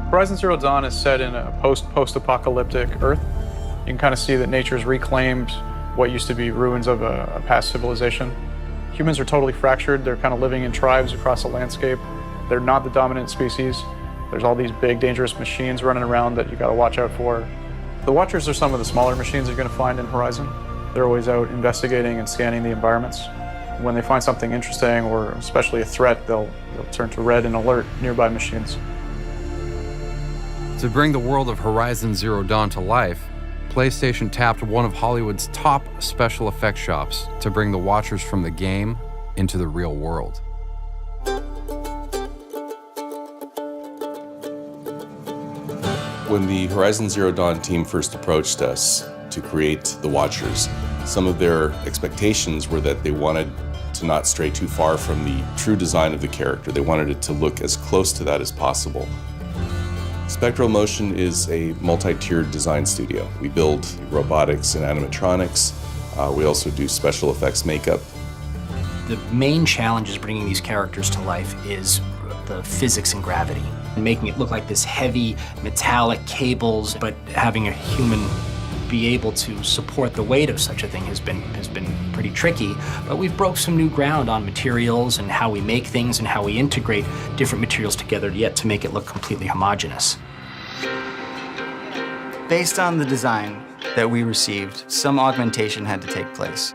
Horizon Zero Dawn is set in a post-apocalyptic Earth. You can kind of see that nature's reclaimed what used to be ruins of a past civilization. Humans are totally fractured. They're kind of living in tribes across the landscape. They're not the dominant species. There's all these big, dangerous machines running around that you got to watch out for. The Watchers are some of the smaller machines you're going to find in Horizon. They're always out investigating and scanning the environments. When they find something interesting, or especially a threat, they'll turn to red and alert nearby machines. To bring the world of Horizon Zero Dawn to life, PlayStation tapped one of Hollywood's top special effects shops to bring the Watchers from the game into the real world. When the Horizon Zero Dawn team first approached us to create the Watchers, some of their expectations were that they wanted to not stray too far from the true design of the character. They wanted it to look as close to that as possible. Spectral Motion is a multi-tiered design studio. We build robotics and animatronics. We also do special effects makeup. The main challenge is bringing these characters to life is the physics and gravity. Making it look like this heavy metallic cables, but having a human be able to support the weight of such a thing has been pretty tricky. But we've broke some new ground on materials and how we make things and how we integrate different materials together yet to make it look completely homogeneous. Based on the design that we received, some augmentation had to take place.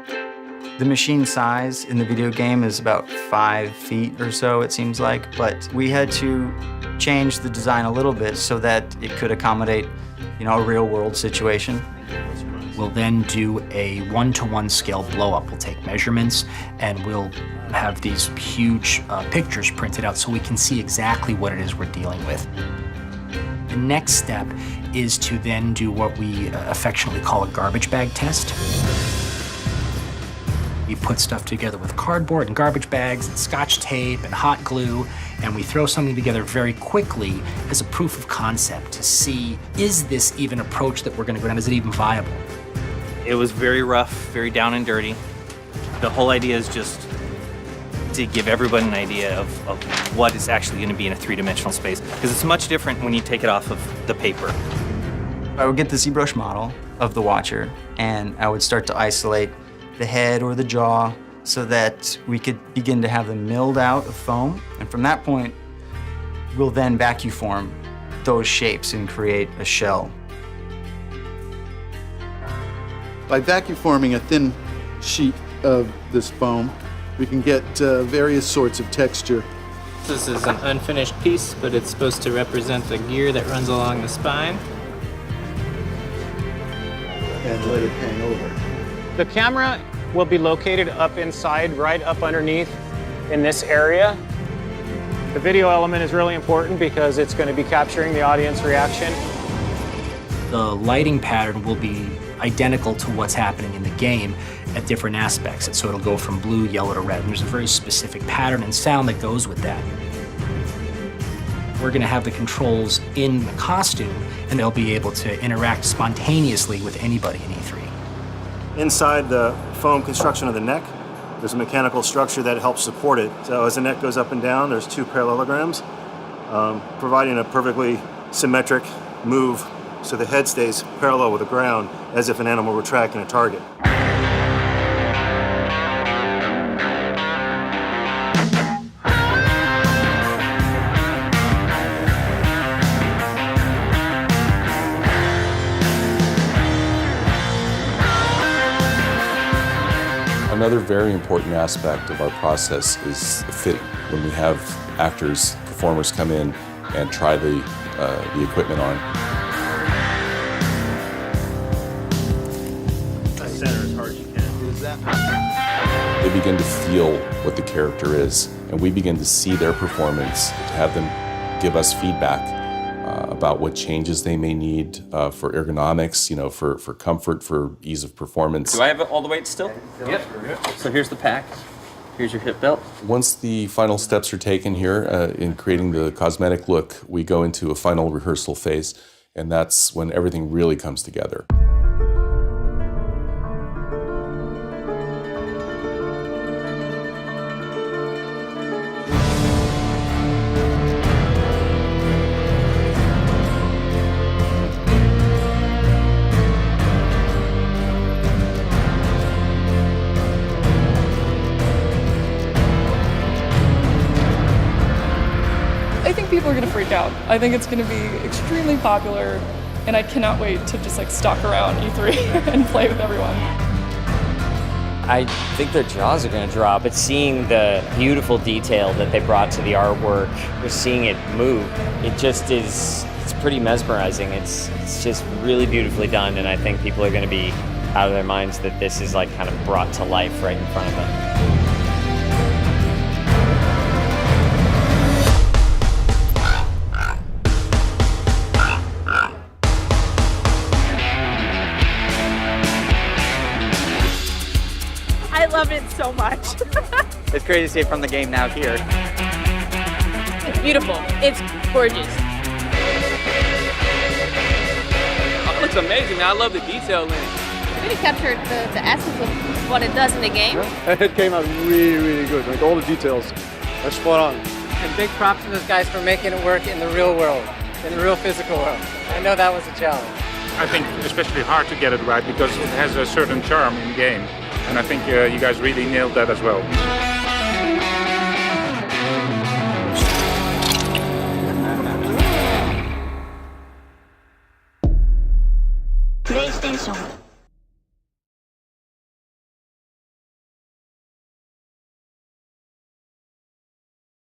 The machine size in the video game is about 5 feet or so, it seems like, but we had to change the design a little bit so that it could accommodate, a real-world situation. We'll then do a 1-to-1 scale blow-up. We'll take measurements and we'll have these huge pictures printed out so we can see exactly what it is we're dealing with. The next step is to then do what we affectionately call a garbage bag test. We put stuff together with cardboard and garbage bags and Scotch tape and hot glue, and we throw something together very quickly as a proof of concept to see, is this even an approach that we're going to go down? Is it even viable? It was very rough, very down and dirty. The whole idea is just to give everyone an idea of what is actually going to be in a three-dimensional space, because it's much different when you take it off of the paper. I would get the ZBrush model of the Watcher, and I would start to isolate the head or the jaw so that we could begin to have them milled out of foam. And from that point, we'll then vacuum form those shapes and create a shell. By vacuum forming a thin sheet of this foam, we can get various sorts of texture. This is an unfinished piece, but it's supposed to represent the gear that runs along the spine. And let it hang over. The camera will be located up inside, right up underneath in this area. The video element is really important because it's going to be capturing the audience reaction. The lighting pattern will be identical to what's happening in the game at different aspects. So it'll go from blue, yellow to red. And there's a very specific pattern and sound that goes with that. We're going to have the controls in the costume, and they'll be able to interact spontaneously with anybody in E3. Inside the foam construction of the neck, there's a mechanical structure that helps support it. So as the neck goes up and down, there's 2 parallelograms, providing a perfectly symmetric move so the head stays parallel with the ground as if an animal were tracking a target. Another very important aspect of our process is the fitting. When we have actors, performers come in and try the equipment on. Center as hard as you can. They begin to feel what the character is, and we begin to see their performance, to have them give us feedback about what changes they may need for ergonomics, you know, for comfort, for ease of performance. Do I have all the weight still? Yep. So here's the pack. Here's your hip belt. Once the final steps are taken here in creating the cosmetic look, we go into a final rehearsal phase, and that's when everything really comes together. I think people are going to freak out. I think it's going to be extremely popular, and I cannot wait to just like stalk around E3 and play with everyone. I think their jaws are going to drop. It's seeing the beautiful detail that they brought to the artwork, just seeing it move. It just is, it's pretty mesmerizing. It's just really beautifully done, and I think people are going to be out of their minds that this is like kind of brought to life right in front of them. I love it so much. It's great to see it from the game now here. It's beautiful. It's gorgeous. Oh, it looks amazing, man. I love the detail in it. It really captured the essence of what it does in the game. Yeah. It came out really, really good. Like all the details are spot on. And big props to those guys for making it work in the real world, in the real physical world. I know that was a challenge. I think especially hard to get it right because it has a certain charm in the game. And I think you guys really nailed that as well. PlayStation